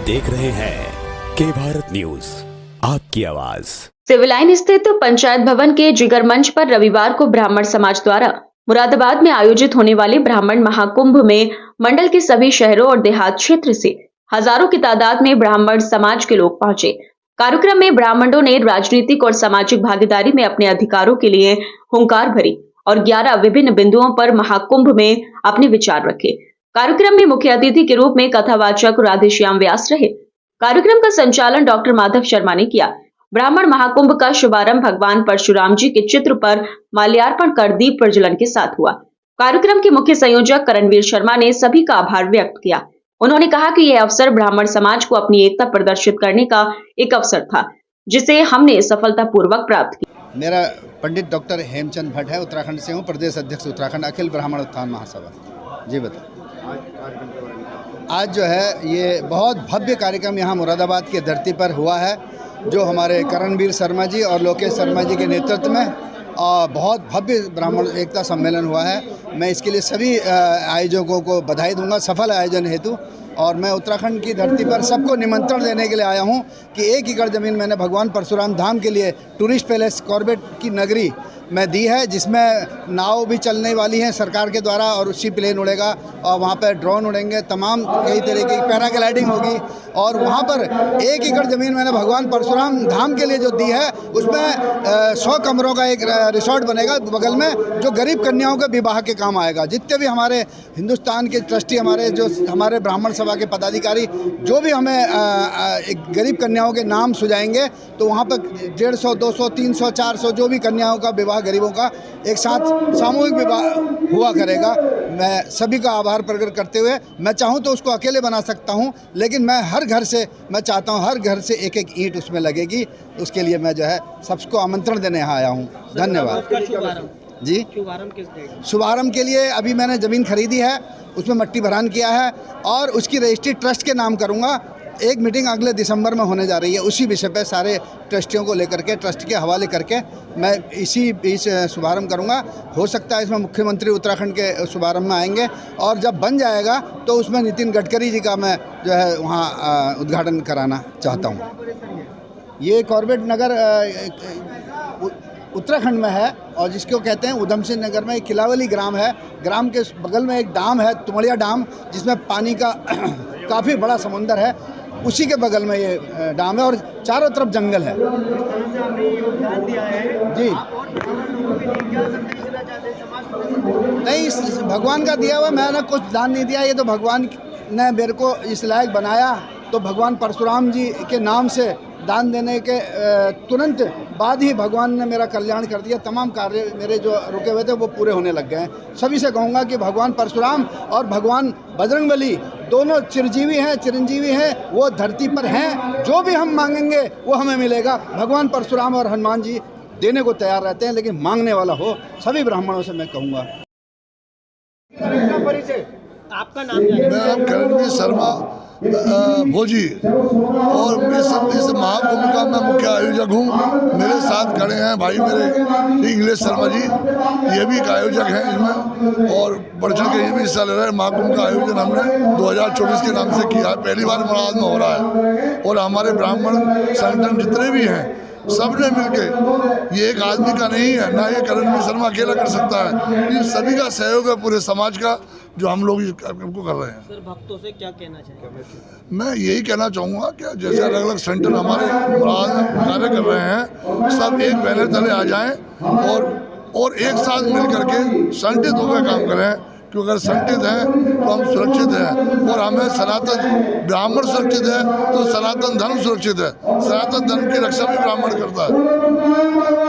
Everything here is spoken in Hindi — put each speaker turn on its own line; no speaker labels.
देख रहे हैं के भारत न्यूज, आपकी आवाज।
सिविल लाइन स्थित पंचायत भवन के जिगर मंच पर रविवार को ब्राह्मण समाज द्वारा मुरादाबाद में आयोजित होने वाले ब्राह्मण महाकुंभ में मंडल के सभी शहरों और देहात क्षेत्र से हजारों की तादाद में ब्राह्मण समाज के लोग पहुंचे। कार्यक्रम में ब्राह्मणों ने राजनीतिक और सामाजिक भागीदारी में अपने अधिकारों के लिए हुंकार भरी और 11 विभिन्न बिंदुओं पर महाकुंभ में अपने विचार रखे। कार्यक्रम में मुख्य अतिथि के रूप में कथावाचक राधेश्याम व्यास रहे। कार्यक्रम का संचालन डॉक्टर माधव शर्मा ने किया। ब्राह्मण महाकुंभ का शुभारंभ भगवान परशुराम जी के चित्र पर माल्यार्पण कर दीप प्रज्वलन के साथ हुआ। कार्यक्रम के मुख्य संयोजक करणवीर शर्मा ने सभी का आभार व्यक्त किया। उन्होंने कहा कि यह अवसर ब्राह्मण समाज को अपनी एकता प्रदर्शित करने का एक अवसर था, जिसे हमने सफलतापूर्वक प्राप्त किया।
मेरा पंडित डॉक्टर हेमचंद भट्ट है, उत्तराखंड से हूँ, प्रदेश अध्यक्ष उत्तराखंड अखिल ब्राह्मण उत्थान महासभा। जी बताओ। आज जो है ये बहुत भव्य कार्यक्रम यहाँ मुरादाबाद की धरती पर हुआ है, जो हमारे करणवीर शर्मा जी और लोकेश शर्मा जी के नेतृत्व में बहुत भव्य ब्राह्मण एकता सम्मेलन हुआ है। मैं इसके लिए सभी आयोजकों को बधाई दूंगा सफल आयोजन हेतु। और मैं उत्तराखंड की धरती पर सबको निमंत्रण देने के लिए आया हूं कि 1 एकड़ ज़मीन मैंने भगवान परशुराम धाम के लिए टूरिस्ट पैलेस कॉर्बेट की नगरी में दी है, जिसमें नाव भी चलने वाली हैं सरकार के द्वारा और सी प्लेन उड़ेगा और वहाँ पर ड्रोन उड़ेंगे, तमाम कई तरीके की पैराग्लाइडिंग होगी। और वहाँ पर 1 एकड़ ज़मीन मैंने भगवान परशुराम धाम के लिए जो दी है, उसमें 100 कमरों का एक रिसोर्ट बनेगा बगल में, जो गरीब कन्याओं के विवाह के काम आएगा। जितने भी हमारे हिंदुस्तान के ट्रस्टी, हमारे ब्राह्मण सभा के पदाधिकारी जो भी हमें एक गरीब कन्याओं के नाम सुझाएंगे, तो वहाँ पर 150, 200, 300, 400 जो भी कन्याओं का विवाह गरीबों का एक साथ सामूहिक विवाह हुआ करेगा। मैं सभी का आभार प्रकट करते हुए, मैं चाहूँ तो उसको अकेले बना सकता हूँ, लेकिन मैं हर घर से मैं चाहता हूँ हर घर से एक एक ईंट उसमें लगेगी। उसके लिए मैं जो है सबको आमंत्रण देने यहाँ आया हूँ। धन्यवाद जी। शुभारंभ के लिए अभी मैंने ज़मीन खरीदी है, उसमें मट्टी भरान किया है और उसकी रजिस्ट्री ट्रस्ट के नाम करूँगा। एक मीटिंग अगले दिसंबर में होने जा रही है, उसी विषय पे सारे ट्रस्टियों को लेकर के, ट्रस्ट के हवाले करके मैं इसी बीच शुभारंभ करूंगा। हो सकता है इसमें मुख्यमंत्री उत्तराखंड के शुभारंभ में आएंगे और जब बन जाएगा तो उसमें नितिन गडकरी जी का मैं जो है वहाँ उद्घाटन कराना चाहता हूँ। ये कॉर्बेट नगर उत्तराखंड में है और जिसको कहते हैं उधम सिंह नगर में एक किलावली ग्राम है। ग्राम के बगल में एक डैम है, तुमड़िया डैम, जिसमें पानी का काफ़ी बड़ा समुंदर है। उसी के बगल में ये डैम है और चारों तरफ जंगल है। जी नहीं, भगवान का दिया हुआ, मैंने कुछ दान नहीं दिया, ये तो भगवान ने मेरे को इस लायक बनाया। तो भगवान परशुराम जी के नाम से दान देने के तुरंत बाद ही भगवान ने मेरा कल्याण कर दिया। तमाम कार्य मेरे जो रुके हुए थे वो पूरे होने लग गए हैं। सभी से कहूँगा कि भगवान परशुराम और भगवान बजरंगबली दोनों चिरंजीवी हैं, वो धरती पर हैं। जो भी हम मांगेंगे वो हमें मिलेगा। भगवान परशुराम और हनुमान जी देने को तैयार रहते हैं, लेकिन मांगने वाला हो। सभी ब्राह्मणों से मैं कहूँगा।
आपका नाम? मेरा नाम करणवीर शर्मा भोजी और मैं इस महाकुंभ का मैं मुख्य आयोजक हूँ। मेरे साथ खड़े हैं भाई मेरे इंग्लिश शर्मा जी, ये भी एक आयोजक हैं इसमें और बढ़ चढ़ के ये भी हिस्सा ले रहे हैं। महाकुंभ का आयोजन हमने 2024 के नाम से किया है, पहली बार मुरादाबाद में हो रहा है। और हमारे ब्राह्मण संगठन जितने भी हैं सब ने मिलके, ये एक आदमी का नहीं है, ना ये करणवीर शर्मा अकेला कर सकता है, ये सभी का सहयोग है, पूरे समाज का, जो हम लोग इस कार्यक्रम को कर रहे हैं। सर, भक्तों से क्या कहना चाहिए? मैं यही कहना चाहूँगा कि जैसे अलग अलग सेंटर हमारे मुरादाबाद में कार्य कर रहे हैं, सब एक बैनर तले आ जाएं और एक साथ मिल करके संगठित होकर काम करें। क्योंकि अगर संगठित हैं तो हम सुरक्षित हैं और हमें सनातन ब्राह्मण सुरक्षित है तो सनातन धर्म सुरक्षित है। सनातन धर्म की रक्षा भी ब्राह्मण करता है।